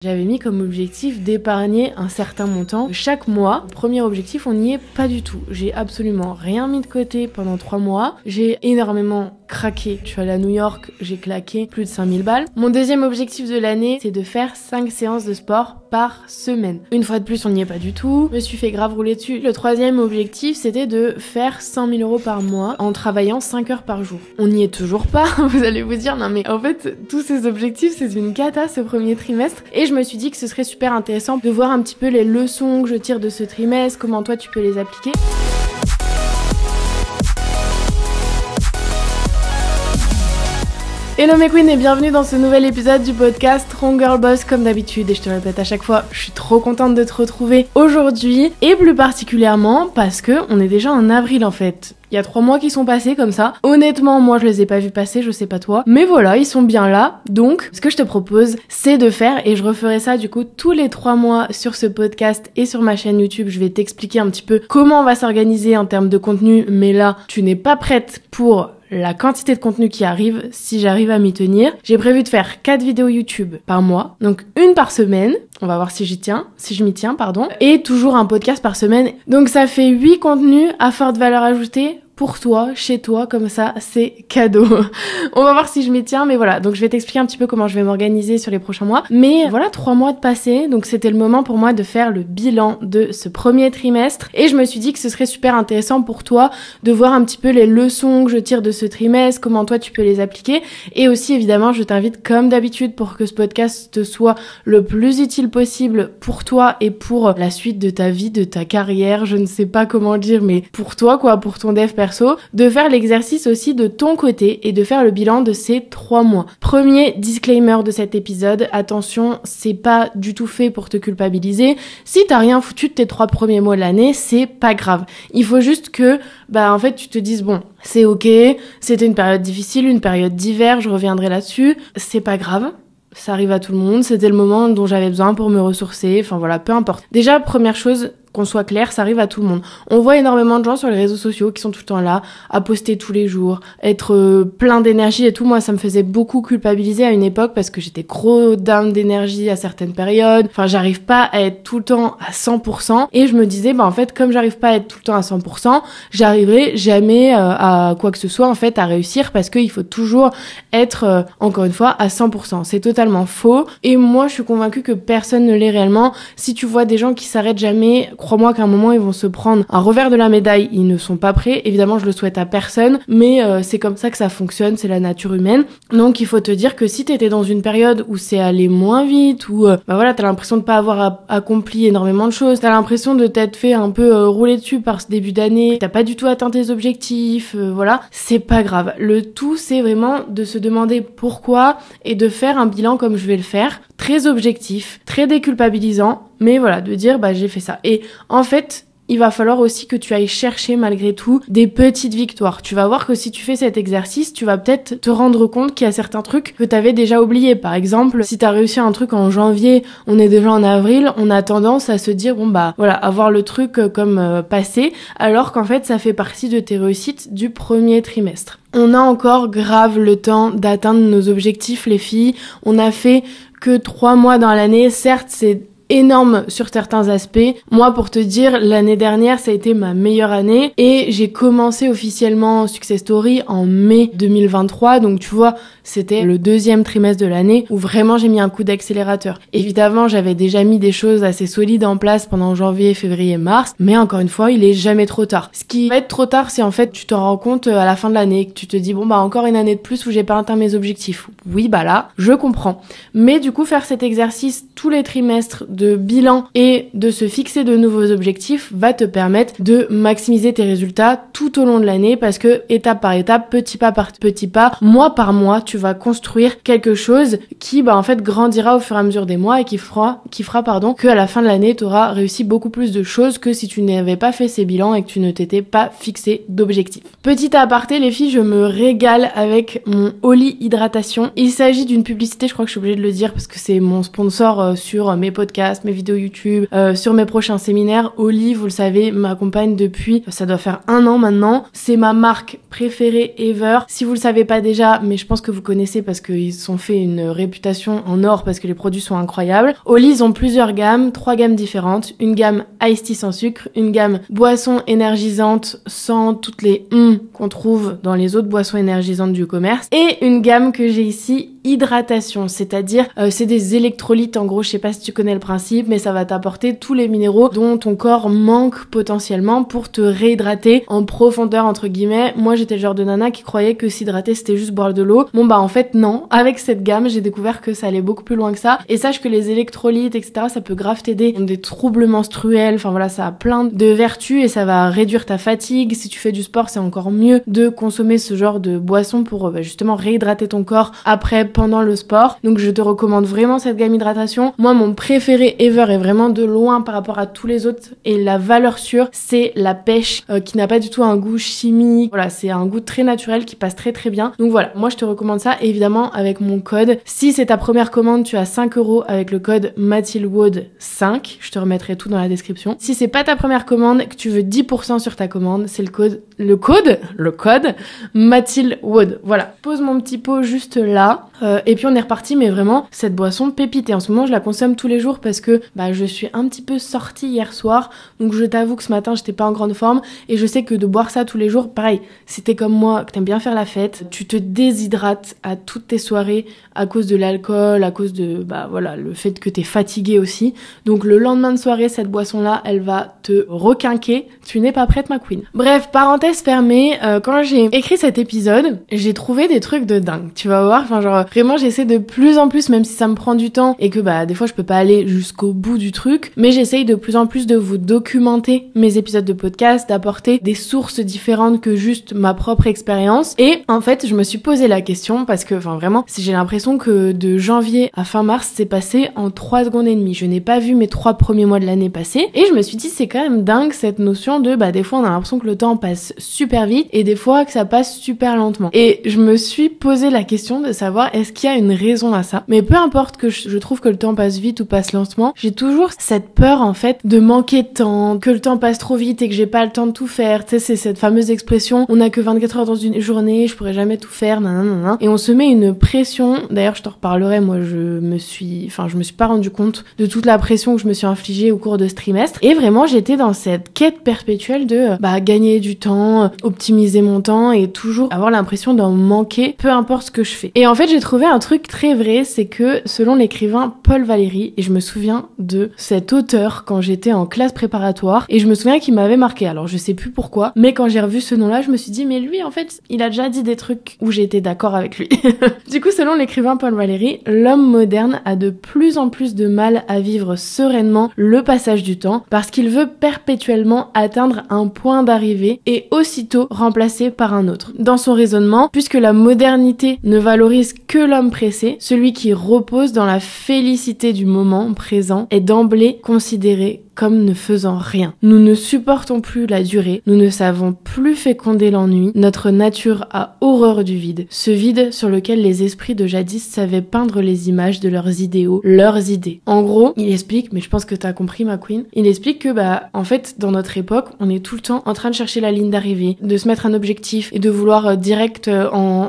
J'avais mis comme objectif d'épargner un certain montant chaque mois. Le premier objectif, on n'y est pas du tout. J'ai absolument rien mis de côté pendant 3 mois. J'ai énormément craqué. Je suis allée à New York, j'ai claqué plus de 5000 balles. Mon deuxième objectif de l'année, c'est de faire 5 séances de sport par semaine. Une fois de plus, on n'y est pas du tout. Je me suis fait grave rouler dessus. Le troisième objectif, c'était de faire 100 000 € par mois en travaillant 5 heures par jour. On n'y est toujours pas. Vous allez vous dire, non mais en fait, tous ces objectifs, c'est une cata ce premier trimestre. Et je me suis dit que ce serait super intéressant de voir un petit peu les leçons que je tire de ce trimestre, comment toi tu peux les appliquer. Hello mes queens et bienvenue dans ce nouvel épisode du podcast Strong Girl Boss comme d'habitude, et je te répète à chaque fois, je suis trop contente de te retrouver aujourd'hui, et plus particulièrement parce que on est déjà en avril en fait. Il y a 3 mois qui sont passés comme ça. Honnêtement, moi je les ai pas vus passer, je sais pas toi. Mais voilà, ils sont bien là. Donc, ce que je te propose, c'est de faire, et je referai ça du coup tous les 3 mois sur ce podcast et sur ma chaîne YouTube. Je vais t'expliquer un petit peu comment on va s'organiser en termes de contenu. Mais là, tu n'es pas prête pour la quantité de contenu qui arrive, si j'arrive à m'y tenir. J'ai prévu de faire 4 vidéos YouTube par mois, donc une par semaine. On va voir si je m'y tiens, et toujours un podcast par semaine. Donc ça fait 8 contenus à forte valeur ajoutée pour toi, chez toi, comme ça, c'est cadeau. On va voir si je m'y tiens, mais voilà. Donc je vais t'expliquer un petit peu comment je vais m'organiser sur les prochains mois. Mais voilà, 3 mois de passé, donc c'était le moment pour moi de faire le bilan de ce premier trimestre. Et je me suis dit que ce serait super intéressant pour toi de voir un petit peu les leçons que je tire de ce trimestre, comment toi tu peux les appliquer. Et aussi, évidemment, je t'invite comme d'habitude pour que ce podcast te soit le plus utile possible pour toi et pour la suite de ta vie, de ta carrière, je ne sais pas comment dire, mais pour toi quoi, pour ton dev perso, de faire l'exercice aussi de ton côté et de faire le bilan de ces 3 mois. Premier disclaimer de cet épisode, attention, c'est pas du tout fait pour te culpabiliser. Si t'as rien foutu de tes 3 premiers mois de l'année, c'est pas grave. Il faut juste que, en fait, tu te dises, bon, c'est ok, c'était une période difficile, une période d'hiver, je reviendrai là-dessus, c'est pas grave. Ça arrive à tout le monde, c'était le moment dont j'avais besoin pour me ressourcer, enfin voilà, peu importe. Déjà, première chose, qu'on soit clair, ça arrive à tout le monde. On voit énormément de gens sur les réseaux sociaux qui sont tout le temps là, à poster tous les jours, être plein d'énergie et tout. Moi, ça me faisait beaucoup culpabiliser à une époque parce que j'étais gros down d'énergie à certaines périodes. Enfin, j'arrive pas à être tout le temps à 100%. Et je me disais, en fait, comme j'arrive pas à être tout le temps à 100%, j'arriverai jamais à quoi que ce soit, en fait, à réussir parce qu'il faut toujours être, encore une fois, à 100%. C'est totalement faux. Et moi, je suis convaincue que personne ne l'est réellement. Si tu vois des gens qui s'arrêtent jamais, crois-moi qu'à un moment, ils vont se prendre un revers de la médaille. Ils ne sont pas prêts. Évidemment, je le souhaite à personne, mais c'est comme ça que ça fonctionne. C'est la nature humaine. Donc, il faut te dire que si t'étais dans une période où c'est allé moins vite, où t'as l'impression de pas avoir accompli énormément de choses, t'as l'impression de t'être fait un peu rouler dessus par ce début d'année, t'as pas du tout atteint tes objectifs, c'est pas grave. Le tout, c'est vraiment de se demander pourquoi et de faire un bilan comme je vais le faire, très objectif, très déculpabilisant, mais voilà, de dire j'ai fait ça. Et en fait, il va falloir aussi que tu ailles chercher malgré tout des petites victoires. Tu vas voir que si tu fais cet exercice, tu vas peut-être te rendre compte qu'il y a certains trucs que t'avais déjà oubliés. Par exemple, si t'as réussi un truc en janvier, on est déjà en avril, on a tendance à se dire avoir le truc comme passé, alors qu'en fait ça fait partie de tes réussites du premier trimestre. On a encore grave le temps d'atteindre nos objectifs, les filles. On a fait que 3 mois dans l'année. Certes, c'est énorme sur certains aspects. Moi, pour te dire, l'année dernière, ça a été ma meilleure année et j'ai commencé officiellement Success Story en mai 2023. Donc, tu vois, c'était le 2e trimestre de l'année où vraiment j'ai mis un coup d'accélérateur. Évidemment, j'avais déjà mis des choses assez solides en place pendant janvier, février, mars, mais encore une fois, il est jamais trop tard. Ce qui va être trop tard, c'est en fait, tu t'en rends compte à la fin de l'année, que tu te dis, encore une année de plus où j'ai pas atteint mes objectifs. Oui, là, je comprends. Mais du coup, faire cet exercice tous les trimestres de bilan et de se fixer de nouveaux objectifs va te permettre de maximiser tes résultats tout au long de l'année parce que étape par étape, petit pas par petit pas, mois par mois, tu vas construire quelque chose qui en fait grandira au fur et à mesure des mois et qui fera que à la fin de l'année, tu auras réussi beaucoup plus de choses que si tu n'avais pas fait ces bilans et que tu ne t'étais pas fixé d'objectifs. Petit aparté, les filles, je me régale avec mon Oli Hydratation. Il s'agit d'une publicité, je crois que je suis obligée de le dire parce que c'est mon sponsor sur mes podcasts, podcast, mes vidéos YouTube, sur mes prochains séminaires. Oli, vous le savez, m'accompagne depuis, ça doit faire 1 an maintenant. C'est ma marque préférée ever. Si vous le savez pas déjà, mais je pense que vous connaissez parce qu'ils se sont fait une réputation en or parce que les produits sont incroyables. Oli, ils ont plusieurs gammes, 3 gammes différentes. Une gamme Iced Tea sans sucre, une gamme boisson énergisante sans toutes les qu'on trouve dans les autres boissons énergisantes du commerce, et une gamme que j'ai ici, hydratation, c'est-à-dire c'est des électrolytes, en gros, je sais pas si tu connais le principe, mais ça va t'apporter tous les minéraux dont ton corps manque potentiellement pour te réhydrater en profondeur, entre guillemets. Moi, j'étais le genre de nana qui croyait que s'hydrater c'était juste boire de l'eau. Bon bah en fait non, avec cette gamme j'ai découvert que ça allait beaucoup plus loin que ça, et sache que les électrolytes etc, ça peut grave t'aider dans des troubles menstruels, enfin voilà, ça a plein de vertus et ça va réduire ta fatigue. Si tu fais du sport, c'est encore mieux de consommer ce genre de boisson pour justement réhydrater ton corps après, pendant le sport. Donc je te recommande vraiment cette gamme hydratation. Moi, mon préféré ever est vraiment de loin par rapport à tous les autres, et la valeur sûre, c'est la pêche qui n'a pas du tout un goût chimique. Voilà, c'est un goût très naturel qui passe très très bien. Donc voilà, moi je te recommande ça, évidemment avec mon code. Si c'est ta première commande, tu as 5€ avec le code MathildeWood5. Je te remettrai tout dans la description. Si c'est pas ta première commande et que tu veux 10% sur ta commande, c'est le code MathildeWood. Voilà, pose mon petit pot juste là. Et puis on est reparti, mais vraiment cette boisson pépite. Et en ce moment je la consomme tous les jours parce que je suis un petit peu sortie hier soir, donc je t'avoue que ce matin j'étais pas en grande forme, et je sais que de boire ça tous les jours, pareil, si t'es comme moi, que t'aimes bien faire la fête, tu te déshydrates à toutes tes soirées à cause de l'alcool, à cause de le fait que t'es fatigué aussi. Donc le lendemain de soirée, cette boisson là elle va te requinquer. Tu n'es pas prête, ma queen. Bref, parenthèse fermée, quand j'ai écrit cet épisode, j'ai trouvé des trucs de dingue, tu vas voir. Enfin genre vraiment j'essaie de plus en plus, même si ça me prend du temps et que des fois je peux pas aller jusqu'au bout du truc, mais j'essaye de plus en plus de vous documenter mes épisodes de podcast, d'apporter des sources différentes que juste ma propre expérience. Et en fait je me suis posé la question parce que vraiment j'ai l'impression que de janvier à fin mars c'est passé en 3 secondes et demie. Je n'ai pas vu mes 3 premiers mois de l'année passer, et je me suis dit c'est quand même dingue cette notion de des fois on a l'impression que le temps passe super vite et des fois que ça passe super lentement. Et je me suis posé la question de savoir est-ce qu'il y a une raison à ça. Mais peu importe que je trouve que le temps passe vite ou passe lentement, j'ai toujours cette peur en fait de manquer de temps, que le temps passe trop vite et que j'ai pas le temps de tout faire. Tu sais, c'est cette fameuse expression on a que 24 heures dans une journée, je pourrais jamais tout faire, nanana. Et on se met une pression. D'ailleurs je t'en reparlerai, moi je me suis pas rendu compte de toute la pression que je me suis infligée au cours de ce trimestre, et vraiment j'étais dans cette quête perpétuelle de gagner du temps, optimiser mon temps et toujours avoir l'impression d'en manquer peu importe ce que je fais. Et en fait j'ai trouvé un truc très vrai, c'est que selon l'écrivain Paul Valéry, et je me souviens de cet auteur quand j'étais en classe préparatoire, et je me souviens qu'il m'avait marqué, alors je sais plus pourquoi, mais quand j'ai revu ce nom-là, je me suis dit mais lui en fait il a déjà dit des trucs où j'ai été d'accord avec lui. Du coup selon l'écrivain Paul Valéry, l'homme moderne a de plus en plus de mal à vivre sereinement le passage du temps parce qu'il veut perpétuellement atteindre un point d'arrivée et aussitôt remplacé par un autre. Dans son raisonnement, puisque la modernité ne valorise que l'homme pressé, celui qui repose dans la félicité du moment présent est d'emblée considéré comme ne faisant rien. Nous ne supportons plus la durée, nous ne savons plus féconder l'ennui, notre nature a horreur du vide, ce vide sur lequel les esprits de jadis savaient peindre les images de leurs idéaux, leurs idées. En gros, il explique, mais je pense que t'as compris ma queen, il explique que en fait, dans notre époque, on est tout le temps en train de chercher la ligne d'arrivée, de se mettre un objectif et de vouloir direct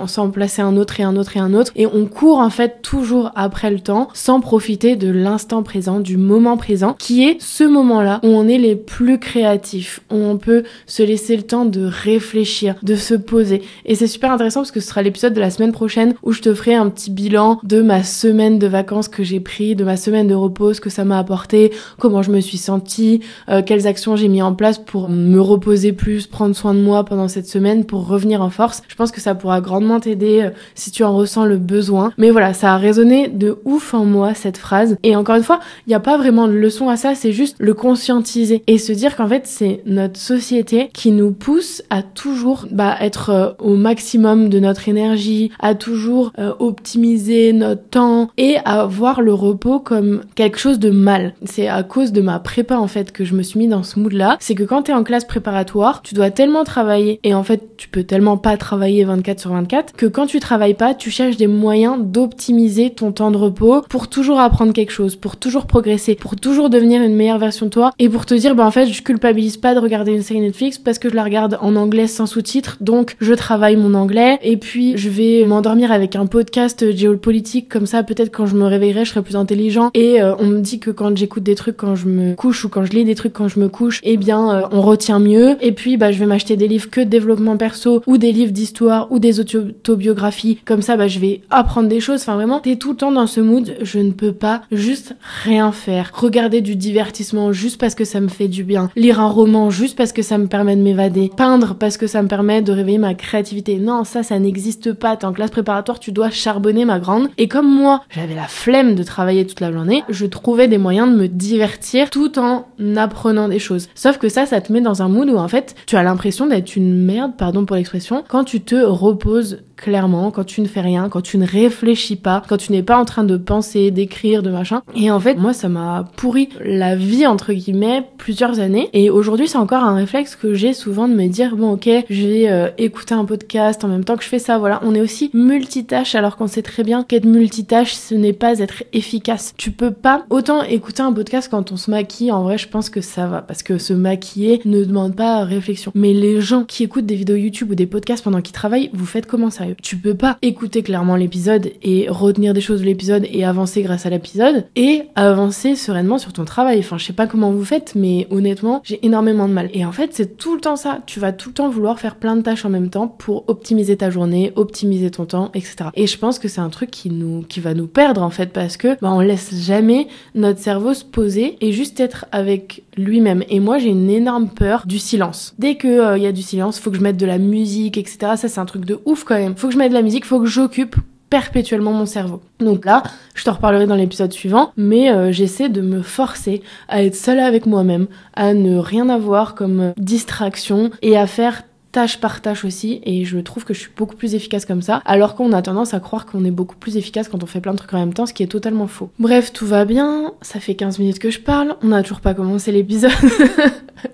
s'en placer un autre et un autre et un autre, et on court en fait toujours après le temps sans profiter de l'instant présent, du moment présent, qui est ce moment-là où on est les plus créatifs, où on peut se laisser le temps de réfléchir, de se poser. Et c'est super intéressant parce que ce sera l'épisode de la semaine prochaine où je te ferai un petit bilan de ma semaine de vacances que j'ai pris, de ma semaine de repos, ce que ça m'a apporté, comment je me suis sentie, quelles actions j'ai mis en place pour me reposer plus, prendre soin de moi pendant cette semaine pour revenir en force. Je pense que ça pourra grandement t'aider si tu en ressens le besoin. Mais voilà, ça a résonné de ouf en moi cette phrase. Et encore une fois, il n'y a pas vraiment de leçon à ça, c'est juste le le conscientiser et se dire qu'en fait c'est notre société qui nous pousse à toujours être au maximum de notre énergie, à toujours optimiser notre temps et à voir le repos comme quelque chose de mal. C'est à cause de ma prépa en fait que je me suis mis dans ce mood là. C'est que quand t'es en classe préparatoire, tu dois tellement travailler et en fait tu peux tellement pas travailler 24/24 que quand tu travailles pas, tu cherches des moyens d'optimiser ton temps de repos pour toujours apprendre quelque chose, pour toujours progresser, pour toujours devenir une meilleure version de toi et pour te dire en fait je culpabilise pas de regarder une série Netflix parce que je la regarde en anglais sans sous-titres, donc je travaille mon anglais et puis je vais m'endormir avec un podcast géopolitique, comme ça peut-être quand je me réveillerai je serai plus intelligent et on me dit que quand j'écoute des trucs quand je me couche ou quand je lis des trucs quand je me couche, on retient mieux et puis je vais m'acheter des livres que de développement perso ou des livres d'histoire ou des autobiographies, comme ça je vais apprendre des choses. Enfin vraiment t'es tout le temps dans ce mood, je ne peux pas juste rien faire, regarder du divertissement juste parce que ça me fait du bien, lire un roman juste parce que ça me permet de m'évader, peindre parce que ça me permet de réveiller ma créativité. Non, ça n'existe pas. T'es en classe préparatoire, tu dois charbonner ma grande. Et comme moi, j'avais la flemme de travailler toute la journée, je trouvais des moyens de me divertir tout en apprenant des choses. Sauf que ça te met dans un mood où en fait, tu as l'impression d'être une merde, pardon pour l'expression, quand tu te reposes clairement, quand tu ne fais rien, quand tu ne réfléchis pas, quand tu n'es pas en train de penser, d'écrire, de machin. Et en fait, moi, ça m'a pourri la vie, entre guillemets, plusieurs années. Et aujourd'hui, c'est encore un réflexe que j'ai souvent de me dire, bon, ok, je vais écouter un podcast en même temps que je fais ça. Voilà, on est aussi multitâche, alors qu'on sait très bien qu'être multitâche, ce n'est pas être efficace. Tu peux pas autant écouter un podcast quand on se maquille. En vrai, je pense que ça va, parce que se maquiller ne demande pas réflexion. Mais les gens qui écoutent des vidéos YouTube ou des podcasts pendant qu'ils travaillent, vous faites comment, sérieux? Tu peux pas écouter clairement l'épisode et retenir des choses de l'épisode et avancer grâce à l'épisode et avancer sereinement sur ton travail. Enfin, je sais pas comment vous faites, mais honnêtement, j'ai énormément de mal. Et en fait, c'est tout le temps ça. Tu vas tout le temps vouloir faire plein de tâches en même temps pour optimiser ta journée, optimiser ton temps, etc. Et je pense que c'est un truc qui va nous perdre en fait, parce que on laisse jamais notre cerveau se poser et juste être avec lui-même. Et moi, j'ai une énorme peur du silence. Dès que y a du silence, faut que je mette de la musique, etc. Ça, c'est un truc de ouf quand même. Faut que je mette de la musique, faut que j'occupe perpétuellement mon cerveau. Donc là, je te reparlerai dans l'épisode suivant, mais j'essaie de me forcer à être seule avec moi-même, à ne rien avoir comme distraction et à faire tâche par tâche aussi, et je trouve que je suis beaucoup plus efficace comme ça, alors qu'on a tendance à croire qu'on est beaucoup plus efficace quand on fait plein de trucs en même temps, ce qui est totalement faux. Bref, tout va bien, ça fait 15 minutes que je parle, on n'a toujours pas commencé l'épisode,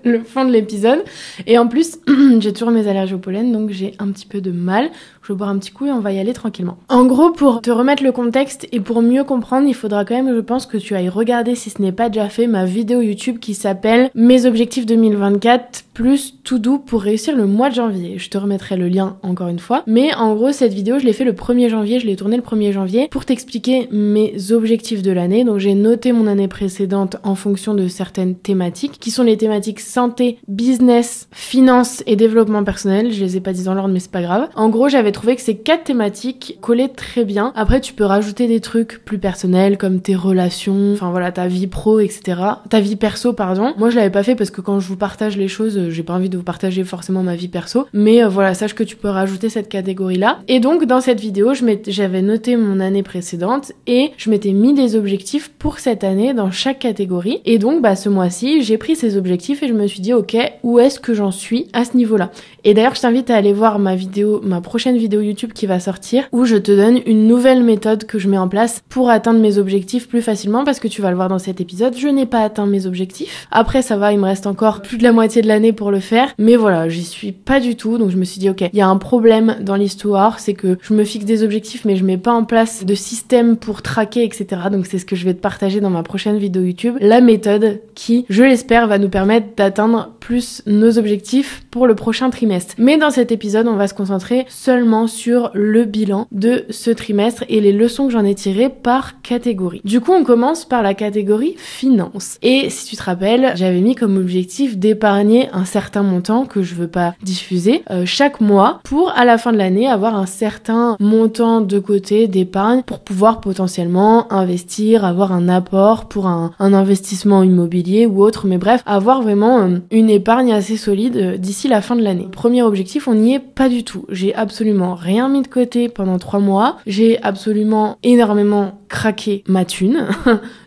le fond de l'épisode, et en plus, j'ai toujours mes allergies au pollen, donc j'ai un petit peu de mal. Je vais boire un petit coup et on va y aller tranquillement. En gros, pour te remettre le contexte et pour mieux comprendre, il faudra quand même, je pense, que tu ailles regarder, si ce n'est pas déjà fait, ma vidéo YouTube qui s'appelle Mes objectifs 2024 plus to do pour réussir le mois de janvier. Je te remettrai le lien encore une fois. Mais en gros, cette vidéo, je l'ai fait le 1er janvier, je l'ai tournée le 1er janvier pour t'expliquer mes objectifs de l'année. Donc j'ai noté mon année précédente en fonction de certaines thématiques qui sont les thématiques santé, business, finance et développement personnel. Je les ai pas dit dans l'ordre, mais c'est pas grave. En gros, j'avais trouvé que ces 4 thématiques collaient très bien. Après, tu peux rajouter des trucs plus personnels comme tes relations, enfin voilà, ta vie pro, etc. Ta vie perso, pardon. Moi, je l'avais pas fait parce que quand je vous partage les choses, j'ai pas envie de vous partager forcément ma vie perso. Mais voilà, sache que tu peux rajouter cette catégorie-là. Et donc, dans cette vidéo, j'avais noté mon année précédente et je m'étais mis des objectifs pour cette année dans chaque catégorie. Et donc, ce mois-ci, j'ai pris ces objectifs et je me suis dit, ok, où est-ce que j'en suis à ce niveau-là? Et d'ailleurs, je t'invite à aller voir ma prochaine vidéo YouTube qui va sortir où je te donne une nouvelle méthode que je mets en place pour atteindre mes objectifs plus facilement, parce que tu vas le voir dans cet épisode, je n'ai pas atteint mes objectifs. Après ça va, il me reste encore plus de la moitié de l'année pour le faire, mais voilà, j'y suis pas du tout, donc je me suis dit ok, il y a un problème dans l'histoire, c'est que je me fixe des objectifs mais je mets pas en place de système pour traquer, etc. Donc c'est ce que je vais te partager dans ma prochaine vidéo YouTube, la méthode qui, je l'espère, va nous permettre d'atteindre plus nos objectifs pour le prochain trimestre. Mais dans cet épisode, on va se concentrer seulement sur le bilan de ce trimestre et les leçons que j'en ai tirées par catégorie. Du coup, on commence par la catégorie finance. Et si tu te rappelles, j'avais mis comme objectif d'épargner un certain montant que je veux pas diffuser chaque mois pour à la fin de l'année avoir un certain montant de côté d'épargne pour pouvoir potentiellement investir, avoir un apport pour un investissement immobilier ou autre, mais bref, avoir vraiment une épargne assez solide d'ici la fin de l'année. Premier objectif, on n'y est pas du tout. J'ai absolument rien mis de côté pendant 3 mois. J'ai absolument énormément craqué ma thune,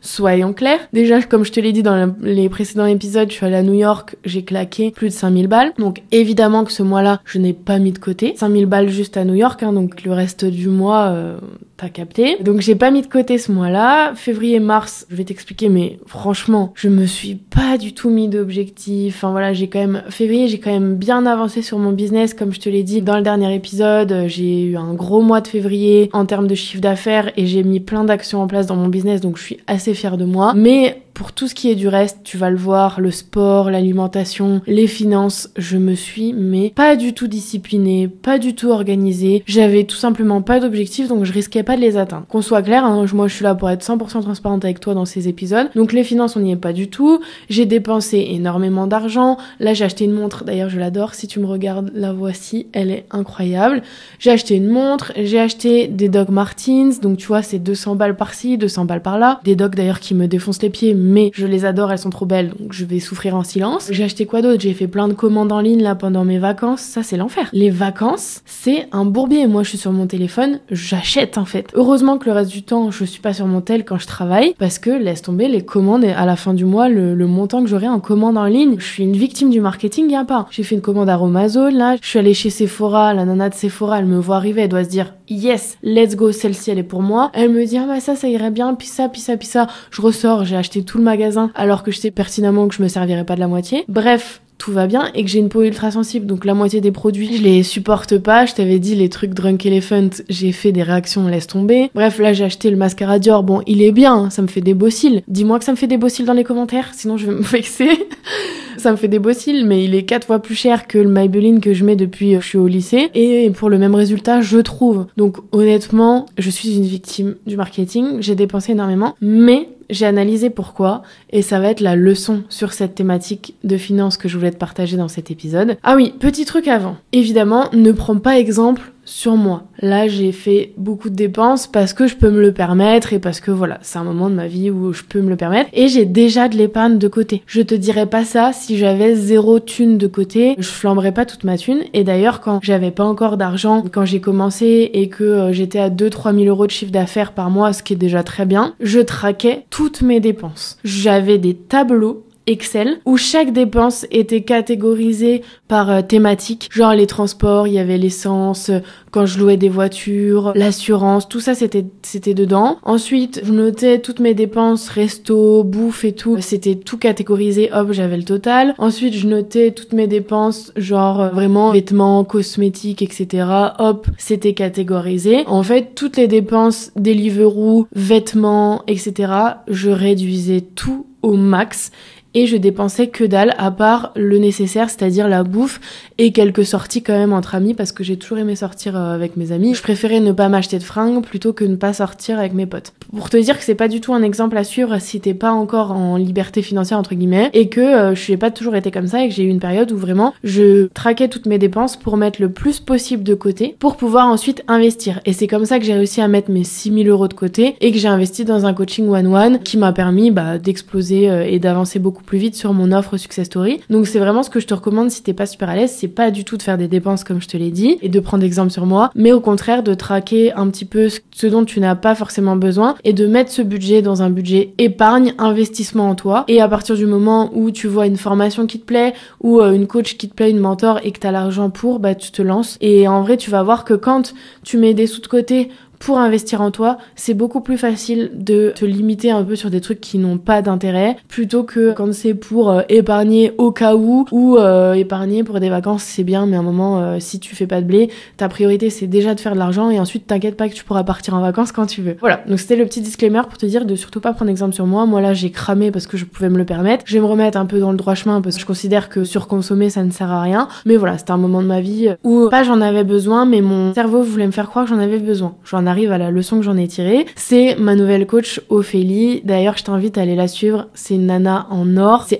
soyons clairs. Déjà, comme je te l'ai dit dans les précédents épisodes, je suis allée à New York, j'ai claqué plus de 5000 balles. Donc évidemment que ce mois-là, je n'ai pas mis de côté. 5000 balles juste à New York, donc le reste du mois, t'as capté. Donc j'ai pas mis de côté ce mois-là. Février-mars, je vais t'expliquer, mais franchement, je me suis pas du tout mis d'objectif. Enfin voilà, février, j'ai quand même bien avancé sur mon business, comme je te l'ai dit dans le dernier épisode. J'ai eu un gros mois de février en termes de chiffre d'affaires et j'ai mis plein d'actions en place dans mon business, donc je suis assez fière de moi. Mais pour tout ce qui est du reste, tu vas le voir, le sport, l'alimentation, les finances, je me suis mais pas du tout disciplinée, pas du tout organisée. J'avais tout simplement pas d'objectif, donc je risquais pas de les atteindre. Qu'on soit clair, moi je suis là pour être 100% transparente avec toi dans ces épisodes. Donc les finances, on n'y est pas du tout. J'ai dépensé énormément d'argent. Là, j'ai acheté une montre, d'ailleurs je l'adore. Si tu me regardes, la voici, elle est incroyable. J'ai acheté une montre, j'ai acheté des Doc Martens, donc tu vois, c'est 200 balles par-ci, 200 balles par-là. Des Doc d'ailleurs qui me défoncent les pieds, mais je les adore, elles sont trop belles, donc je vais souffrir en silence. J'ai acheté quoi d'autre? J'ai fait plein de commandes en ligne là pendant mes vacances. Ça, c'est l'enfer. Les vacances, c'est un bourbier. Moi, je suis sur mon téléphone, j'achète en fait. Heureusement que le reste du temps, je suis pas sur mon tel quand je travaille, parce que laisse tomber les commandes et à la fin du mois, le montant que j'aurai en commande en ligne. Je suis une victime du marketing, y a pas. J'ai fait une commande à Romazone là, je suis allée chez Sephora, la nana de Sephora, elle me voit arriver, elle doit se dire yes, let's go, celle-ci elle est pour moi. Elle me dit ah bah ça irait bien, puis ça. Je ressors, j'ai acheté tout le magasin alors que je sais pertinemment que je me servirais pas de la moitié. Bref, tout va bien et que j'ai une peau ultra sensible, donc la moitié des produits je les supporte pas. Je t'avais dit les trucs Drunk Elephant, j'ai fait des réactions, laisse tomber. Bref, là j'ai acheté le mascara Dior, bon il est bien, ça me fait des beaux cils. Dis-moi que ça me fait des beaux cils dans les commentaires, sinon je vais me vexer. Ça me fait des beaux cils, mais il est 4 fois plus cher que le Maybelline que je mets depuis que je suis au lycée, et pour le même résultat je trouve. Donc honnêtement, je suis une victime du marketing, j'ai dépensé énormément, mais j'ai analysé pourquoi, et ça va être la leçon sur cette thématique de finance que je voulais te partager dans cet épisode. Ah oui, petit truc avant. Évidemment, ne prends pas exemple sur moi. Là, j'ai fait beaucoup de dépenses parce que je peux me le permettre et parce que voilà, c'est un moment de ma vie où je peux me le permettre et j'ai déjà de l'épargne de côté. Je te dirais pas ça si j'avais 0 thune de côté, je flamberais pas toute ma thune. Et d'ailleurs, quand j'avais pas encore d'argent, quand j'ai commencé et que j'étais à 2-3 000 euros de chiffre d'affaires par mois, ce qui est déjà très bien, je traquais toutes mes dépenses. J'avais des tableaux Excel où chaque dépense était catégorisée par thématique, genre les transports, il y avait l'essence, quand je louais des voitures, l'assurance, tout ça c'était dedans. Ensuite, je notais toutes mes dépenses, resto, bouffe et tout, c'était tout catégorisé, hop, j'avais le total. Ensuite, je notais toutes mes dépenses, genre vraiment vêtements, cosmétiques, etc. Hop, c'était catégorisé. En fait, toutes les dépenses, Deliveroo, vêtements, etc., je réduisais tout au max. Et je dépensais que dalle à part le nécessaire, c'est-à-dire la bouffe et quelques sorties quand même entre amis parce que j'ai toujours aimé sortir avec mes amis. Je préférais ne pas m'acheter de fringues plutôt que ne pas sortir avec mes potes. Pour te dire que c'est pas du tout un exemple à suivre si t'es pas encore en liberté financière entre guillemets et que je n'ai pas toujours été comme ça et que j'ai eu une période où vraiment je traquais toutes mes dépenses pour mettre le plus possible de côté pour pouvoir ensuite investir. Et c'est comme ça que j'ai réussi à mettre mes 6 000 euros de côté et que j'ai investi dans un coaching one-one qui m'a permis d'exploser et d'avancer beaucoup plus vite sur mon offre Success Story. Donc c'est vraiment ce que je te recommande si t'es pas super à l'aise, c'est pas du tout de faire des dépenses comme je te l'ai dit et de prendre exemple sur moi, mais au contraire de traquer un petit peu ce dont tu n'as pas forcément besoin et de mettre ce budget dans un budget épargne, investissement en toi. Et à partir du moment où tu vois une formation qui te plaît ou une coach qui te plaît, une mentor et que t'as l'argent pour, tu te lances. Et en vrai, tu vas voir que quand tu mets des sous de côté pour investir en toi, c'est beaucoup plus facile de te limiter un peu sur des trucs qui n'ont pas d'intérêt, plutôt que quand c'est pour épargner au cas où, ou épargner pour des vacances, c'est bien, mais à un moment, si tu fais pas de blé, ta priorité c'est déjà de faire de l'argent, et ensuite t'inquiète pas que tu pourras partir en vacances quand tu veux. Voilà, donc c'était le petit disclaimer pour te dire de surtout pas prendre exemple sur moi. Moi là, j'ai cramé parce que je pouvais me le permettre. Je vais me remettre un peu dans le droit chemin parce que je considère que surconsommer, ça ne sert à rien. Mais voilà, c'était un moment de ma vie où pas j'en avais besoin, mais mon cerveau voulait me faire croire que j'en avais besoin. J'en arrive à la leçon que j'en ai tirée. C'est ma nouvelle coach Ophélie. D'ailleurs, je t'invite à aller la suivre. C'est une nana en or. C'est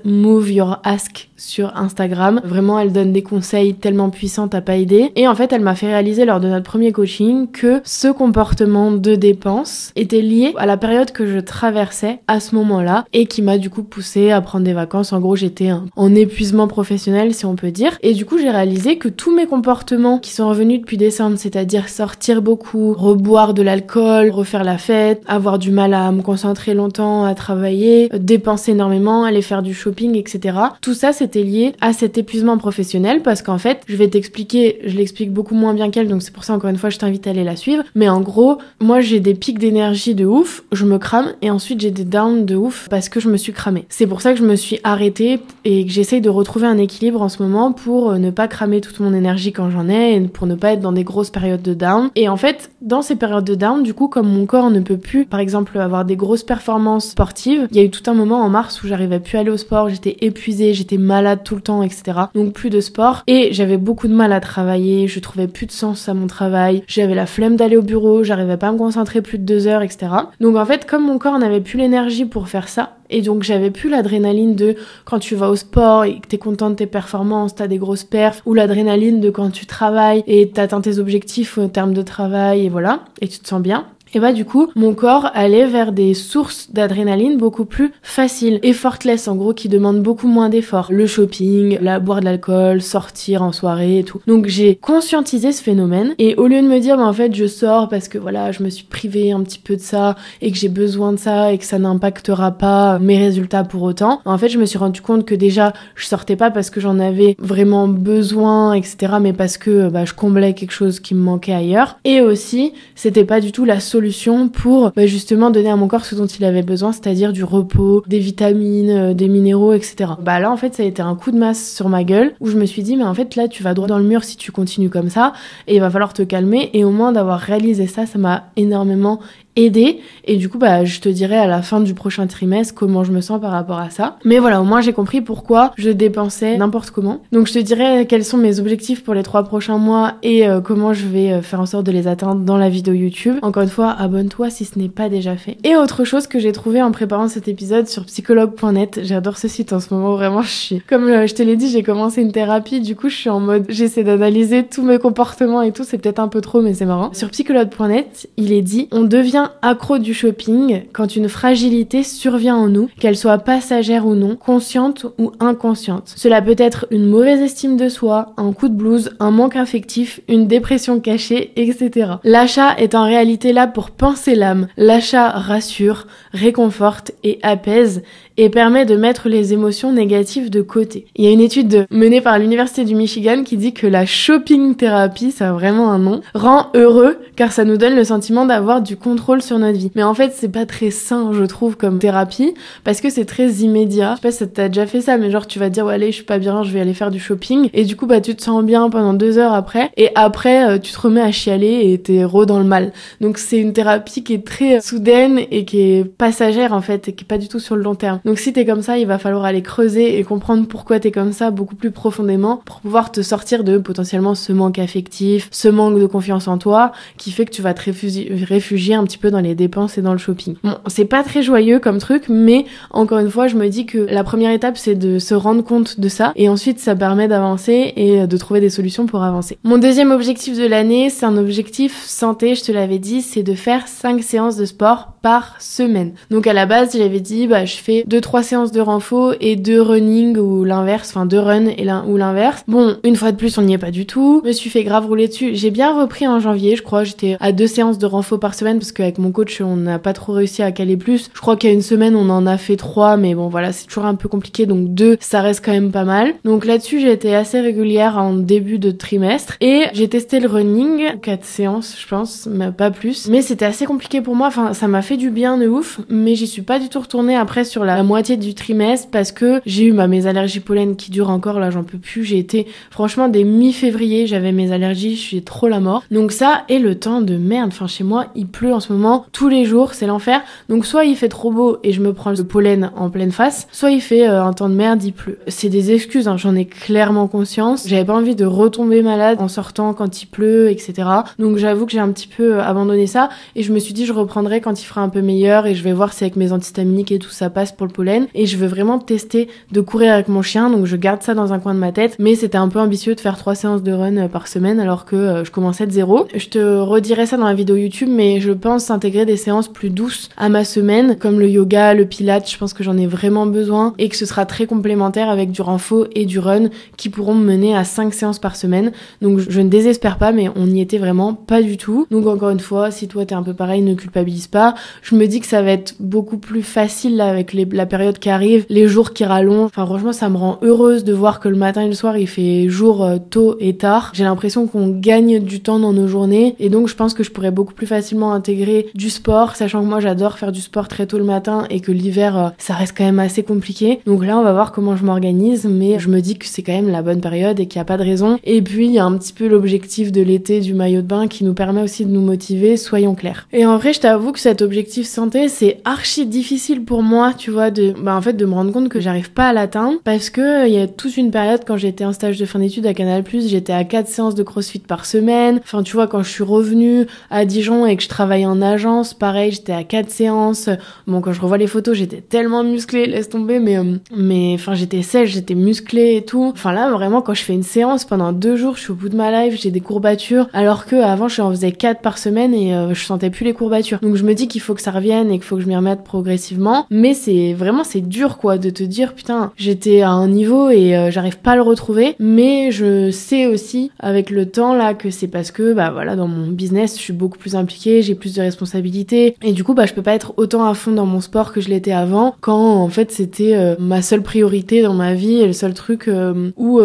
@moveyourask sur Instagram. Vraiment, elle donne des conseils tellement puissants, t'as pas idée. Et en fait, elle m'a fait réaliser lors de notre premier coaching que ce comportement de dépense était lié à la période que je traversais à ce moment-là et qui m'a du coup poussée à prendre des vacances. En gros, j'étais en épuisement professionnel, si on peut dire. Et du coup, j'ai réalisé que tous mes comportements qui sont revenus depuis décembre, c'est-à-dire sortir beaucoup, coup reboire de l'alcool, refaire la fête, avoir du mal à me concentrer longtemps, à travailler, dépenser énormément, aller faire du shopping, etc. Tout ça, c'était lié à cet épuisement professionnel parce qu'en fait, je vais t'expliquer, je l'explique beaucoup moins bien qu'elle, donc c'est pour ça encore une fois je t'invite à aller la suivre. Mais en gros, moi j'ai des pics d'énergie de ouf, je me crame et ensuite j'ai des downs de ouf parce que je me suis cramée. C'est pour ça que je me suis arrêtée et que j'essaye de retrouver un équilibre en ce moment pour ne pas cramer toute mon énergie quand j'en ai et pour ne pas être dans des grosses périodes de down. Et en fait, dans ces périodes de down, du coup, comme mon corps ne peut plus, par exemple, avoir des grosses performances sportives, il y a eu tout un moment en mars où j'arrivais plus à aller au sport, j'étais épuisée, j'étais malade tout le temps, etc. Donc plus de sport et j'avais beaucoup de mal à travailler, je trouvais plus de sens à mon travail, j'avais la flemme d'aller au bureau, j'arrivais pas à me concentrer plus de 2 heures, etc. Donc en fait, comme mon corps n'avait plus l'énergie pour faire ça, et donc j'avais plus l'adrénaline de quand tu vas au sport et que t'es content de tes performances, t'as des grosses perfs, ou l'adrénaline de quand tu travailles et t'atteins tes objectifs en termes de travail et voilà, et tu te sens bien. Et bah du coup, mon corps allait vers des sources d'adrénaline beaucoup plus faciles, effortless en gros, qui demandent beaucoup moins d'efforts. Le shopping, boire de l'alcool, sortir en soirée et tout. Donc j'ai conscientisé ce phénomène et au lieu de me dire bah en fait je sors parce que voilà, je me suis privée un petit peu de ça et que j'ai besoin de ça et que ça n'impactera pas mes résultats pour autant, en fait je me suis rendu compte que déjà je sortais pas parce que j'en avais vraiment besoin, etc. mais parce que je comblais quelque chose qui me manquait ailleurs. Et aussi, c'était pas du tout la solution pour justement donner à mon corps ce dont il avait besoin, c'est-à-dire du repos, des vitamines, des minéraux, etc. Là en fait ça a été un coup de masse sur ma gueule où je me suis dit mais en fait là tu vas droit dans le mur si tu continues comme ça et il va falloir te calmer. Et au moins d'avoir réalisé ça m'a énormément aidé et du coup je te dirai à la fin du prochain trimestre comment je me sens par rapport à ça. Mais voilà, au moins j'ai compris pourquoi je dépensais n'importe comment. Donc je te dirai quels sont mes objectifs pour les 3 prochains mois et comment je vais faire en sorte de les atteindre dans la vidéo YouTube. Encore une fois, abonne-toi si ce n'est pas déjà fait. Et autre chose que j'ai trouvé en préparant cet épisode sur psychologue.net, j'adore ce site en ce moment, vraiment comme je te l'ai dit, j'ai commencé une thérapie, du coup je suis en mode j'essaie d'analyser tous mes comportements et tout, c'est peut-être un peu trop mais c'est marrant. Sur psychologue.net, il est dit on devient accro du shopping quand une fragilité survient en nous, qu'elle soit passagère ou non, consciente ou inconsciente. Cela peut être une mauvaise estime de soi, un coup de blues, un manque affectif, une dépression cachée, etc. L'achat est en réalité là pour panser l'âme. L'achat rassure, réconforte et apaise et permet de mettre les émotions négatives de côté. Il y a une étude menée par l'Université du Michigan qui dit que la shopping thérapie, ça a vraiment un nom, rend heureux car ça nous donne le sentiment d'avoir du contrôle sur notre vie. Mais en fait, c'est pas très sain, je trouve, comme thérapie parce que c'est très immédiat. Je sais pas si t'as déjà fait ça, mais genre tu vas te dire ouais, allez, je suis pas bien, je vais aller faire du shopping et du coup tu te sens bien pendant 2 heures après et après tu te remets à chialer et t'es dans le mal. Donc c'est une thérapie qui est très soudaine et qui est passagère en fait et qui est pas du tout sur le long terme. Donc si t'es comme ça, il va falloir aller creuser et comprendre pourquoi t'es comme ça beaucoup plus profondément pour pouvoir te sortir de potentiellement ce manque affectif, ce manque de confiance en toi qui fait que tu vas te réfugier un petit peu dans les dépenses et dans le shopping. Bon, c'est pas très joyeux comme truc, mais encore une fois, je me dis que la première étape c'est de se rendre compte de ça et ensuite ça permet d'avancer et de trouver des solutions pour avancer. Mon deuxième objectif de l'année, c'est un objectif santé, je te l'avais dit, c'est de faire 5 séances de sport par semaine. Donc à la base, j'avais dit je fais 2-3 séances de renfo et 2 running ou l'inverse, enfin 2 runs et ou l'inverse. Bon, une fois de plus, on n'y est pas du tout. Je me suis fait grave rouler dessus. J'ai bien repris en janvier, je crois, j'étais à 2 séances de renfo par semaine parce qu'avec mon coach, on n'a pas trop réussi à caler plus. Je crois qu'il y a une semaine, on en a fait 3, mais bon voilà, c'est toujours un peu compliqué, donc 2, ça reste quand même pas mal. Donc là-dessus, j'ai été assez régulière en début de trimestre et j'ai testé le running, 4 séances, je pense, mais pas plus. Mais c'était assez compliqué pour moi, enfin ça m'a fait du bien de ouf, mais j'y suis pas du tout retournée après sur la moitié du trimestre parce que j'ai eu mes allergies pollen qui durent encore, là j'en peux plus. J'ai été, franchement, dès mi-février, j'avais mes allergies, je suis trop la mort. Donc ça, et le temps de merde, enfin chez moi, il pleut en ce moment, tous les jours, c'est l'enfer. Donc soit il fait trop beau et je me prends le pollen en pleine face, soit il fait un temps de merde, il pleut. C'est des excuses, j'en ai clairement conscience. J'avais pas envie de retomber malade en sortant quand il pleut, etc. Donc j'avoue que j'ai un petit peu abandonné ça et je me suis dit je reprendrai quand il fera un peu meilleur et je vais voir si avec mes antihistaminiques et tout ça passe pour le pollen. Et je veux vraiment tester de courir avec mon chien, donc je garde ça dans un coin de ma tête. Mais c'était un peu ambitieux de faire 3 séances de run par semaine alors que je commençais de 0. Je te redirai ça dans la vidéo YouTube, mais je pense intégrer des séances plus douces à ma semaine, comme le yoga, le pilates, je pense que j'en ai vraiment besoin et que ce sera très complémentaire avec du renfo et du run qui pourront me mener à 5 séances par semaine. Donc je ne désespère pas, mais on n'y était vraiment pas du tout. Donc encore une fois, si toi t'es un peu pareil, ne culpabilise pas. Je me dis que ça va être beaucoup plus facile là avec la période qui arrive, les jours qui rallongent. Enfin franchement, ça me rend heureuse de voir que le matin et le soir il fait jour tôt et tard. J'ai l'impression qu'on gagne du temps dans nos journées et donc je pense que je pourrais beaucoup plus facilement intégrer du sport, sachant que moi j'adore faire du sport très tôt le matin et que l'hiver ça reste quand même assez compliqué. Donc là on va voir comment je m'organise, mais je me dis que c'est quand même la bonne période et qu'il n'y a pas de raison. Et puis il y a un petit peu l'objectif de l'été du maillot de bain qui nous permet aussi de nous motiver, soyons clairs. Et en vrai je t'avoue que cet objectif santé c'est archi difficile pour moi, tu vois, de me rendre compte que j'arrive pas à l'atteindre parce que il y a toute une période quand j'étais en stage de fin d'études à Canal+, j'étais à 4 séances de crossfit par semaine. Enfin tu vois, quand je suis revenue à Dijon et que je travaillais en agence, pareil, j'étais à 4 séances. Bon, quand je revois les photos, j'étais tellement musclée, laisse tomber, mais enfin j'étais sèche, j'étais musclée et tout. Enfin là vraiment quand je fais une séance pendant 2 jours, je suis au bout de ma life, j'ai des courbatures, alors que avant j'en faisais 4 par semaine et je sentais plus les courbatures. Donc je me dis qu'il faut que ça revienne et qu'il faut que je m'y remette progressivement, mais c'est dur quoi de te dire putain, j'étais à un niveau et j'arrive pas à le retrouver, mais je sais aussi avec le temps là que c'est parce que voilà, dans mon business, je suis beaucoup plus impliquée, j'ai plus de responsabilités et du coup je peux pas être autant à fond dans mon sport que je l'étais avant, quand en fait c'était ma seule priorité dans ma vie et le seul truc où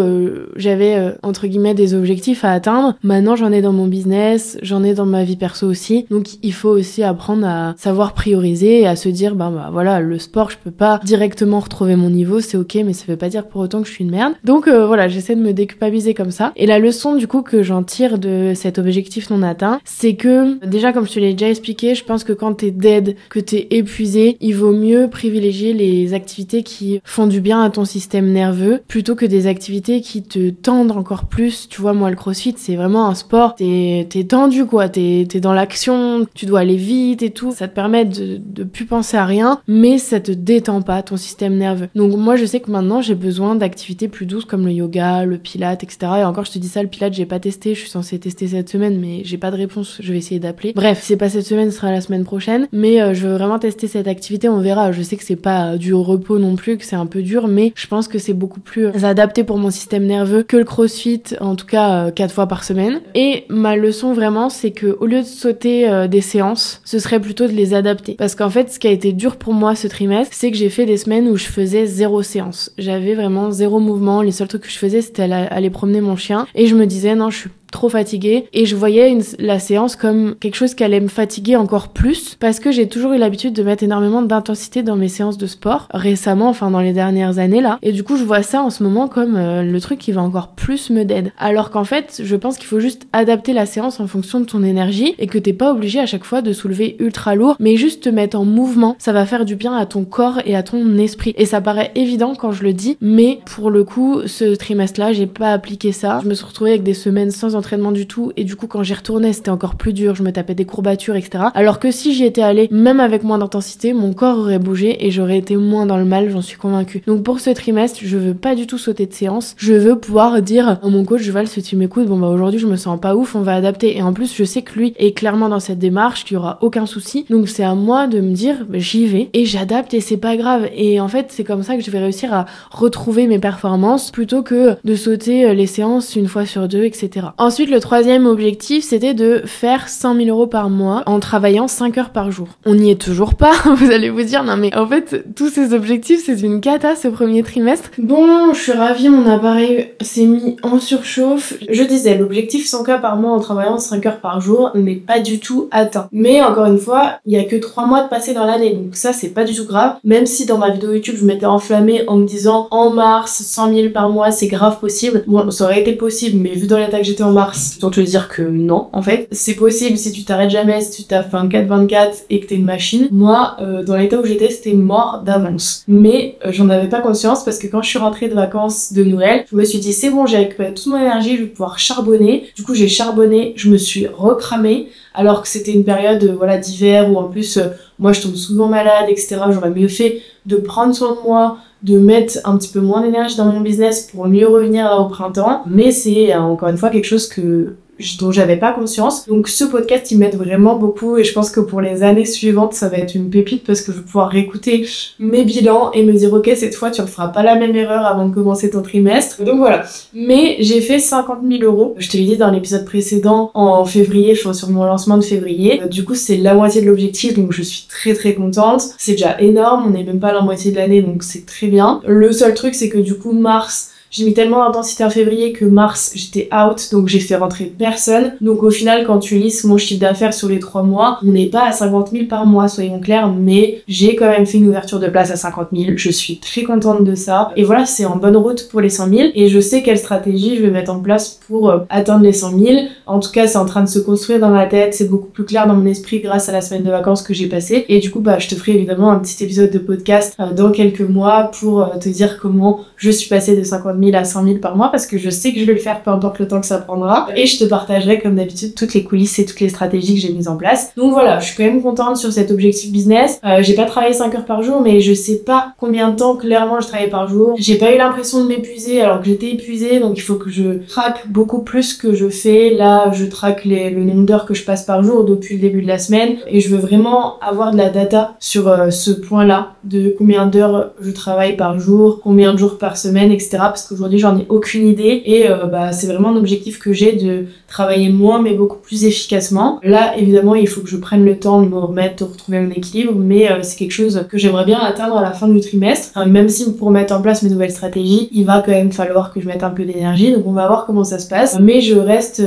j'avais entre guillemets des objectifs à atteindre. Maintenant j'en ai dans mon business, j'en ai dans ma vie perso aussi, donc il faut aussi apprendre à savoir prioriser et à se dire voilà, le sport je peux pas directement retrouver mon niveau, c'est ok, mais ça veut pas dire pour autant que je suis une merde. Donc voilà, j'essaie de me déculpabiliser comme ça. Et la leçon du coup que j'en tire de cet objectif non atteint, c'est que déjà comme je te l'ai déjà expliqué, je pense que quand t'es dead, que t'es épuisé, il vaut mieux privilégier les activités qui font du bien à ton système nerveux plutôt que des activités qui te tendent encore plus. Tu vois, moi le crossfit c'est vraiment un sport, t'es tendu quoi, t'es dans l'action, tu dois aller vite et tout, ça te permet de plus penser à rien, mais ça te détend pas ton système nerveux. Donc moi je sais que maintenant j'ai besoin d'activités plus douces comme le yoga, le pilates, etc. Et encore je te dis ça, le pilates j'ai pas testé, je suis censée tester cette semaine mais j'ai pas de réponse, je vais essayer d'appeler. Bref, c'est pas cette semaine, ce sera la semaine prochaine, mais je veux vraiment tester cette activité, on verra. Je sais que c'est pas du repos non plus, que c'est un peu dur, mais je pense que c'est beaucoup plus adapté pour mon système nerveux que le crossfit, en tout cas 4 fois par semaine. Et ma leçon vraiment c'est que au lieu de sauter des séances, ce serait plutôt de les adapter. Parce qu'en fait ce qui a été dur pour moi ce trimestre, c'est que j'ai fait des semaines où je faisais 0 séance. J'avais vraiment 0 mouvement, les seuls trucs que je faisais c'était aller promener mon chien et je me disais non, je suis trop fatiguée et je voyais la séance comme quelque chose qui allait me fatiguer encore plus parce que j'ai toujours eu l'habitude de mettre énormément d'intensité dans mes séances de sport récemment, enfin dans les dernières années là, et du coup je vois ça en ce moment comme le truc qui va encore plus me dead, alors qu'en fait je pense qu'il faut juste adapter la séance en fonction de ton énergie et que t'es pas obligé à chaque fois de soulever ultra lourd, mais juste te mettre en mouvement, ça va faire du bien à ton corps et à ton esprit. Et ça paraît évident quand je le dis, mais pour le coup ce trimestre là j'ai pas appliqué ça, je me suis retrouvée avec des semaines sans entraînement du tout et du coup quand j'y retournais c'était encore plus dur, je me tapais des courbatures etc. Alors que si j'y étais allée même avec moins d'intensité, mon corps aurait bougé et j'aurais été moins dans le mal, j'en suis convaincue. Donc pour ce trimestre je veux pas du tout sauter de séance, je veux pouvoir dire à mon coach Val, si tu m'écoutes, aujourd'hui je me sens pas ouf, on va adapter. Et en plus je sais que lui est clairement dans cette démarche, qu'il y aura aucun souci, donc c'est à moi de me dire j'y vais et j'adapte et c'est pas grave. Et en fait c'est comme ça que je vais réussir à retrouver mes performances plutôt que de sauter les séances une fois sur deux, etc. Ensuite le troisième objectif c'était de faire 100 000 € par mois en travaillant 5 heures par jour. On n'y est toujours pas, vous allez vous dire non mais en fait tous ces objectifs c'est une cata ce premier trimestre. Bon, je suis ravie, mon appareil s'est mis en surchauffe. Je disais l'objectif 100K par mois en travaillant 5 heures par jour n'est pas du tout atteint. Mais encore une fois, il y a que 3 mois de passé dans l'année, donc ça c'est pas du tout grave. Même si dans ma vidéo YouTube je m'étais enflammée en me disant en mars 100 000 par mois c'est grave possible. Bon, ça aurait été possible, mais vu dans l'état que j'étais en mars, autant te dire que non, en fait. C'est possible si tu t'arrêtes jamais, si tu taffes 24/24 et que t'es une machine. Moi, dans l'état où j'étais, c'était mort d'avance. Mais j'en avais pas conscience parce que quand je suis rentrée de vacances de Noël, je me suis dit c'est bon, j'ai récupéré toute mon énergie, je vais pouvoir charbonner. Du coup, j'ai charbonné, je me suis recramée alors que c'était une période d'hiver où en plus moi je tombe souvent malade, etc. J'aurais mieux fait de prendre soin de moi, de mettre un petit peu moins d'énergie dans mon business pour mieux revenir là au printemps, mais c'est encore une fois quelque chose que dont j'avais pas conscience. Donc ce podcast, il m'aide vraiment beaucoup et je pense que pour les années suivantes, ça va être une pépite parce que je vais pouvoir réécouter mes bilans et me dire ok, cette fois tu ne feras pas la même erreur avant de commencer ton trimestre. Donc voilà. Mais j'ai fait 50 000 euros. Je te l'ai dit dans l'épisode précédent en février, sur mon lancement de février. Du coup, c'est la moitié de l'objectif, donc je suis très très contente. C'est déjà énorme, on n'est même pas à la moitié de l'année, donc c'est très bien. Le seul truc, c'est que du coup, mars, j'ai mis tellement d'intensité en février que mars, j'étais out, donc j'ai fait rentrer personne. Donc au final, quand tu lisses mon chiffre d'affaires sur les 3 mois, on n'est pas à 50 000 par mois, soyons clairs, mais j'ai quand même fait une ouverture de place à 50 000. Je suis très contente de ça. Et voilà, c'est en bonne route pour les 100 000. Et je sais quelle stratégie je vais mettre en place pour atteindre les 100 000. En tout cas, c'est en train de se construire dans ma tête. C'est beaucoup plus clair dans mon esprit grâce à la semaine de vacances que j'ai passée. Et du coup, je te ferai évidemment un petit épisode de podcast dans quelques mois pour te dire comment je suis passée de 50 000 à 100 000 par mois parce que je sais que je vais le faire peu importe le temps que ça prendra et je te partagerai comme d'habitude toutes les coulisses et toutes les stratégies que j'ai mises en place. Donc voilà, je suis quand même contente sur cet objectif business. J'ai pas travaillé 5 heures par jour mais je sais pas combien de temps clairement je travaillais par jour. J'ai pas eu l'impression de m'épuiser alors que j'étais épuisée, donc il faut que je traque beaucoup plus que je fais. Là, je traque le nombre d'heures que je passe par jour depuis le début de la semaine et je veux vraiment avoir de la data sur ce point-là de combien d'heures je travaille par jour, combien de jours par semaine, etc. Parce qu'aujourd'hui j'en ai aucune idée et c'est vraiment un objectif que j'ai de travailler moins mais beaucoup plus efficacement. Là évidemment il faut que je prenne le temps de me remettre, de retrouver mon équilibre, mais c'est quelque chose que j'aimerais bien atteindre à la fin du trimestre. Même si pour mettre en place mes nouvelles stratégies, il va quand même falloir que je mette un peu d'énergie, donc on va voir comment ça se passe. Mais je reste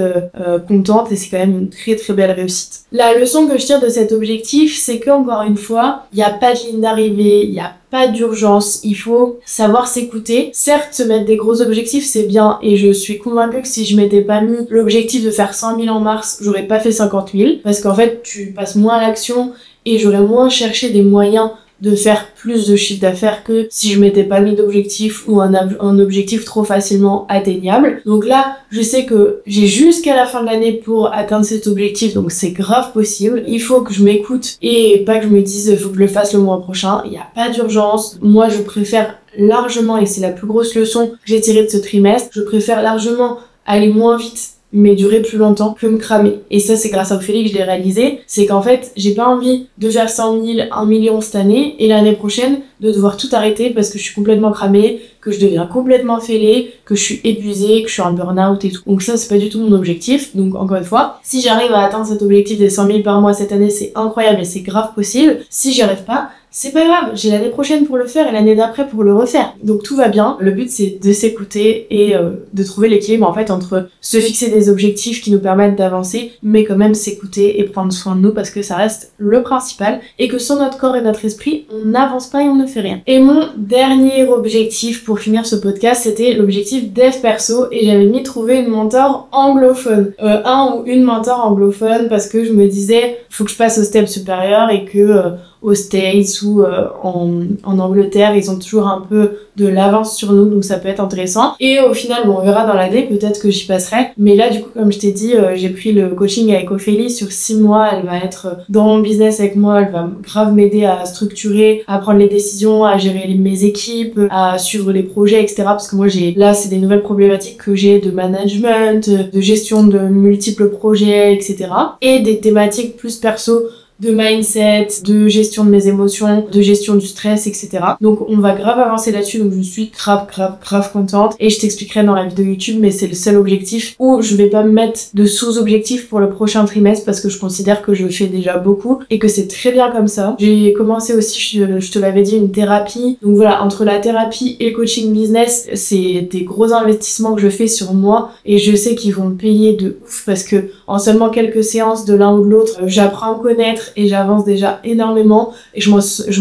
contente et c'est quand même une très très belle réussite. La leçon que je tire de cet objectif, c'est qu'encore une fois, il n'y a pas de ligne d'arrivée, il n'y a pas d'urgence, il faut savoir s'écouter. Certes, se mettre des gros objectifs, c'est bien, et je suis convaincue que si je m'étais pas mis l'objectif de faire 100 000 en mars, j'aurais pas fait 50 000, parce qu'en fait, tu passes moins à l'action, et j'aurais moins cherché des moyens de faire plus de chiffre d'affaires que si je m'étais pas mis d'objectif ou un objectif trop facilement atteignable. Donc là, je sais que j'ai jusqu'à la fin de l'année pour atteindre cet objectif, donc c'est grave possible. Il faut que je m'écoute et pas que je me dise il faut que je le fasse le mois prochain. Il n'y a pas d'urgence. Moi, je préfère largement, et c'est la plus grosse leçon que j'ai tirée de ce trimestre, je préfère largement aller moins vite mais durer plus longtemps que me cramer. Et ça, c'est grâce à Ophélie que je l'ai réalisé. C'est qu'en fait, j'ai pas envie de faire 100 000, 1 million cette année, et l'année prochaine, de devoir tout arrêter parce que je suis complètement cramée, que je deviens complètement fêlée, que je suis épuisée, que je suis en burn-out et tout. Donc ça, c'est pas du tout mon objectif. Donc encore une fois, si j'arrive à atteindre cet objectif des 100 000 par mois cette année, c'est incroyable et c'est grave possible. Si j'y arrive pas, c'est pas grave, j'ai l'année prochaine pour le faire et l'année d'après pour le refaire. Donc tout va bien. Le but, c'est de s'écouter et de trouver l'équilibre en fait entre se fixer des objectifs qui nous permettent d'avancer, mais quand même s'écouter et prendre soin de nous parce que ça reste le principal et que sans notre corps et notre esprit, on n'avance pas et on ne fait rien. Et mon dernier objectif pour finir ce podcast, c'était l'objectif dev perso et j'avais mis trouver une mentor anglophone. Un ou une mentor anglophone parce que je me disais, faut que je passe au step supérieur et que aux States ou en Angleterre, ils ont toujours un peu de l'avance sur nous, donc ça peut être intéressant. Et au final, bon, on verra dans l'année, peut-être que j'y passerai. Mais là, du coup, comme je t'ai dit, j'ai pris le coaching avec Ophélie sur 6 mois. Elle va être dans mon business avec moi, elle va grave m'aider à structurer, à prendre les décisions, à gérer mes équipes, à suivre les projets, etc. Parce que moi, là, c'est des nouvelles problématiques que j'ai de management, de gestion de multiples projets, etc. Et des thématiques plus perso, de mindset, de gestion de mes émotions, de gestion du stress, etc. Donc on va grave avancer là-dessus, donc je suis grave contente et je t'expliquerai dans la vidéo YouTube, mais c'est le seul objectif où je vais pas me mettre de sous-objectifs pour le prochain trimestre parce que je considère que je fais déjà beaucoup et que c'est très bien comme ça. J'ai commencé aussi, je te l'avais dit, une thérapie. Donc voilà, entre la thérapie et le coaching business, c'est des gros investissements que je fais sur moi et je sais qu'ils vont me payer de ouf parce que en seulement quelques séances de l'un ou de l'autre, j'apprends à me connaître et j'avance déjà énormément et je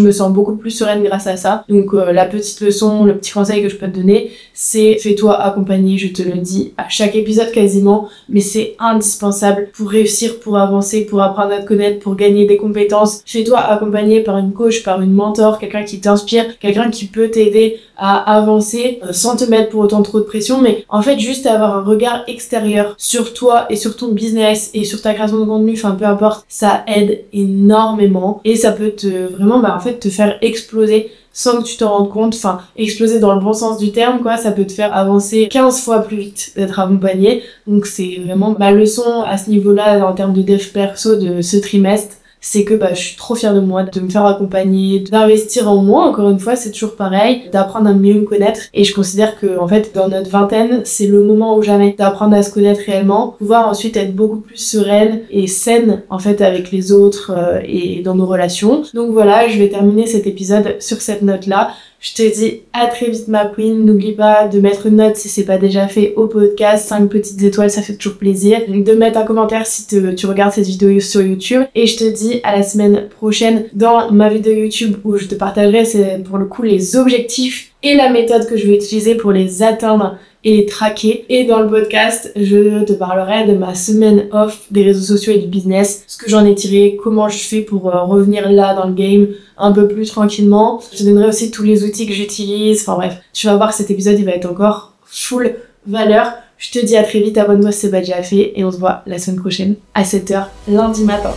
me sens beaucoup plus sereine grâce à ça. Donc la petite leçon, le petit conseil que je peux te donner, c'est fais-toi accompagner, je te le dis à chaque épisode quasiment, mais c'est indispensable pour réussir, pour avancer, pour apprendre à te connaître, pour gagner des compétences. Fais-toi accompagner par une coach, par une mentor, quelqu'un qui t'inspire, quelqu'un qui peut t'aider à avancer sans te mettre pour autant trop de pression, mais en fait juste avoir un regard extérieur sur toi et sur ton business et sur ta création de contenu, enfin peu importe, ça aide énormément et ça peut vraiment en fait te faire exploser sans que tu t'en rendes compte. Enfin, exploser dans le bon sens du terme, quoi. Ça peut te faire avancer 15 fois plus vite d'être accompagné. Donc c'est vraiment ma leçon à ce niveau-là en termes de dev perso de ce trimestre. C'est que je suis trop fière de moi, de me faire accompagner, d'investir en moi, encore une fois, c'est toujours pareil, d'apprendre à mieux me connaître. Et je considère que, en fait, dans notre vingtaine, c'est le moment ou jamais d'apprendre à se connaître réellement, pouvoir ensuite être beaucoup plus sereine et saine, en fait, avec les autres et dans nos relations. Donc voilà, je vais terminer cet épisode sur cette note-là. Je te dis à très vite ma queen, n'oublie pas de mettre une note si c'est pas déjà fait au podcast, 5 petites étoiles, ça fait toujours plaisir. De mettre un commentaire si tu regardes cette vidéo sur YouTube. Et je te dis à la semaine prochaine dans ma vidéo YouTube où je te partagerai, c'est pour le coup les objectifs et la méthode que je vais utiliser pour les atteindre et les traquer. Et dans le podcast, je te parlerai de ma semaine off des réseaux sociaux et du business, ce que j'en ai tiré, comment je fais pour revenir là dans le game un peu plus tranquillement. Je te donnerai aussi tous les outils que j'utilise. Enfin bref, tu vas voir, cet épisode il va être encore full valeur. Je te dis à très vite, abonne-toi si c'est pas déjà fait et on se voit la semaine prochaine à 7h lundi matin.